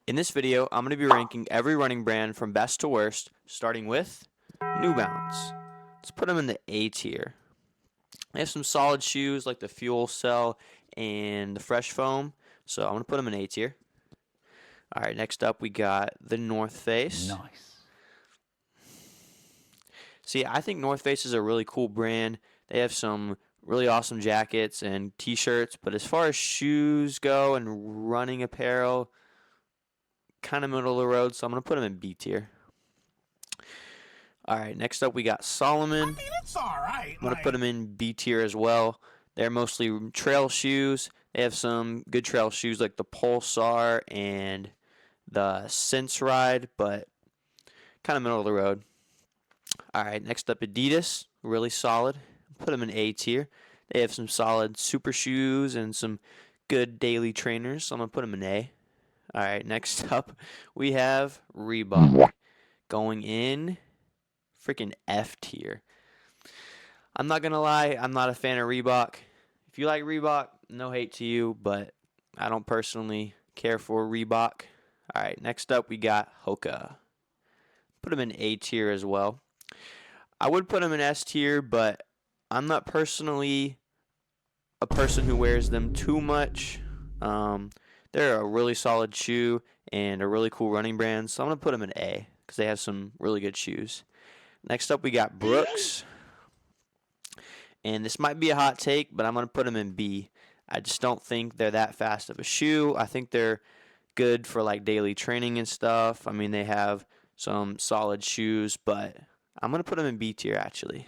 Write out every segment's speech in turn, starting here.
In this video, I'm going to be ranking every running brand from best to worst, starting with New Balance. Let's put them in the A tier. They have some solid shoes like the Fuel Cell and the Fresh Foam, so I'm going to put them in A tier. All right, next up we got the North Face. Nice. See, I think North Face is a really cool brand. They have some really awesome jackets and t-shirts, but as far as shoes go and running apparel, kind of middle of the road, so I'm going to put them in B tier. All right, next up we got Salomon. I mean, it's all right. I'm going to put them in B tier as well. They're mostly trail shoes. They have some good trail shoes like the Pulsar and the Sense Ride, but kind of middle of the road. All right, next up Adidas, really solid. Put them in A tier. They have some solid super shoes and some good daily trainers, so I'm going to put them in A. All right, next up we have Reebok going in freaking F tier. I'm not going to lie, I'm not a fan of Reebok. If you like Reebok, no hate to you, but I don't personally care for Reebok. All right, next up we got Hoka. Put them in A tier as well. I would put them in S tier, but I'm not personally a person who wears them too much. They're a really solid shoe and a really cool running brand, so I'm going to put them in A because they have some really good shoes. Next up, we got Brooks. And this might be a hot take, but I'm going to put them in B. I just don't think they're that fast of a shoe. I think they're good for like daily training and stuff. I mean, they have some solid shoes, but I'm going to put them in B tier actually.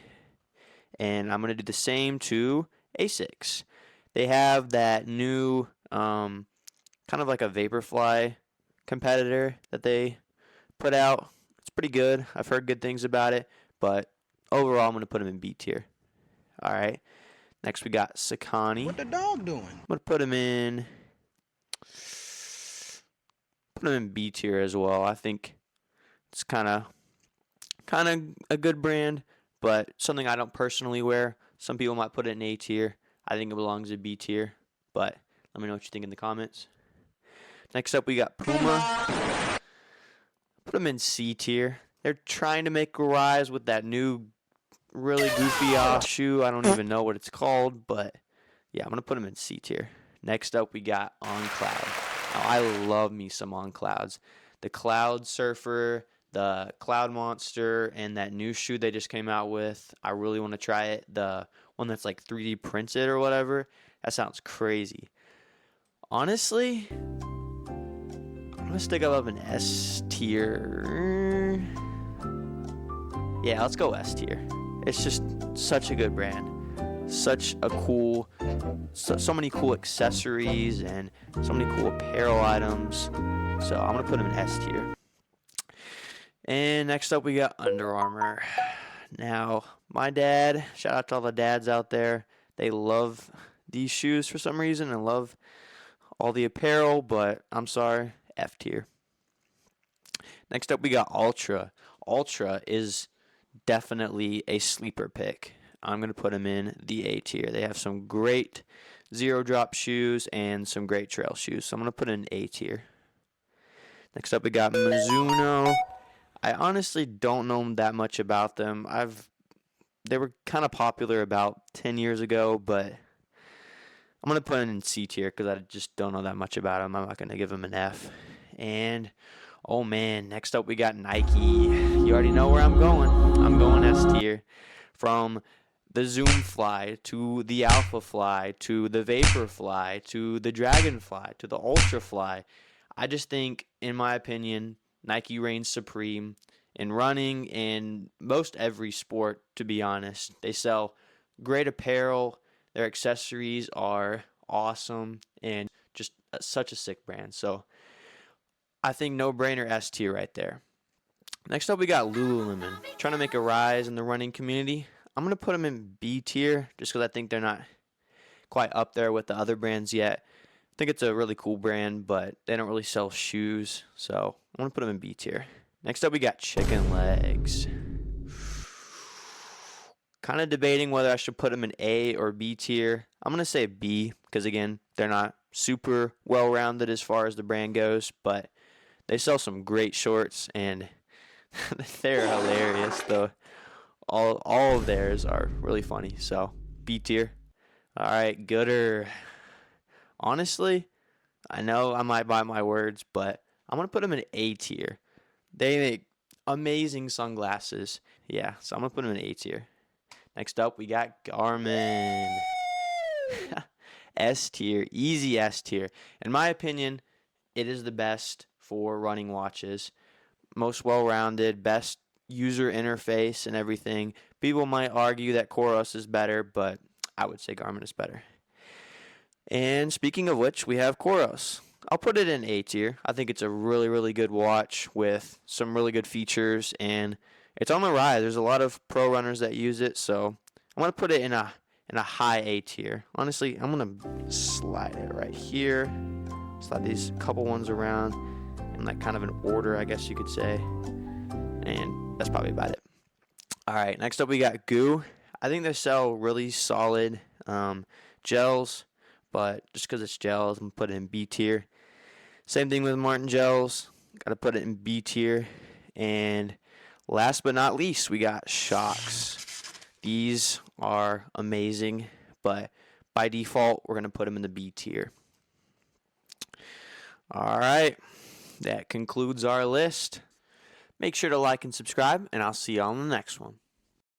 And I'm going to do the same to Asics. They have that new kind of like a Vaporfly competitor that they put out. It's pretty good. I've heard good things about it, but overall I'm going to put them in B tier. All right. Next we got Saucony. What the dog doing? I'm going to put them in B tier as well. I think it's kind of a good brand, but something I don't personally wear. Some people might put it in A tier. I think it belongs in B tier, but let me know what you think in the comments. Next up, we got Puma. Put them in C tier. They're trying to make a rise with that new really goofy shoe. I don't even know what it's called, but yeah, I'm going to put them in C tier. Next up, we got On Cloud. Now, I love me some On Clouds. The Cloud Surfer, the Cloud Monster, and that new shoe they just came out with. I really want to try it. The one that's like 3D printed or whatever. That sounds crazy. Honestly, I'm going to stick up an S tier. Yeah, let's go S tier. It's just such a good brand. Such a cool, so many cool accessories and so many cool apparel items. So I'm going to put them in S tier. And next up, we got Under Armour. Now, my dad, shout out to all the dads out there. They love these shoes for some reason and love all the apparel, but I'm sorry, F tier. Next up, we got Ultra. Ultra is definitely a sleeper pick. I'm going to put them in the A tier. They have some great zero drop shoes and some great trail shoes. So I'm going to put it in A tier. Next up, we got Mizuno. I honestly don't know that much about them. They were kind of popular about 10 years ago, but I'm going to put it in C tier because I just don't know that much about them. I'm not going to give them an F. And, oh man, next up we got Nike. You already know where I'm going. I'm going S tier. From the Zoom Fly to the Alpha Fly to the Vapor Fly to the Dragonfly to the Ultra Fly. I just think, in my opinion, Nike reigns supreme in running and most every sport, to be honest. They sell great apparel. Their accessories are awesome and just such a sick brand. So I think no-brainer S tier right there. Next up, we got Lululemon. Trying to make a rise in the running community. I'm going to put them in B tier just because I think they're not quite up there with the other brands yet. I think it's a really cool brand, but they don't really sell shoes. So I'm going to put them in B tier. Next up, we got Chicken Legs. Kind of debating whether I should put them in A or B tier. I'm going to say B because, again, they're not super well-rounded as far as the brand goes, but They sell some great shorts, and they're hilarious. Though all of theirs are really funny. So B tier. All right, Gooder. Honestly, I know I might buy my words, but I'm gonna put them in A tier. They make amazing sunglasses. Yeah, so I'm gonna put them in A tier. Next up, we got Garmin. S tier, easy S tier. In my opinion, it is the best for running watches. Most well-rounded, best user interface and everything. People might argue that Coros is better, but I would say Garmin is better. And speaking of which, we have Coros. I'll put it in A tier. I think it's a really, really good watch with some really good features, and it's on the rise. There's a lot of pro runners that use it, so I'm gonna put it in a high A tier. Honestly, I'm gonna slide it right here. Slide these couple ones around in like kind of an order, I guess you could say. And that's probably about it. All right, next up we got GU. I think they sell really solid gels, but just because it's gels, I'm gonna put it in B tier. Same thing with Martin Gels. Gotta put it in B tier. And last but not least, we got Shocks. These are amazing, but by default, we're gonna put them in the B tier. All right, that concludes our list. Make sure to like and subscribe, and I'll see you on the next one.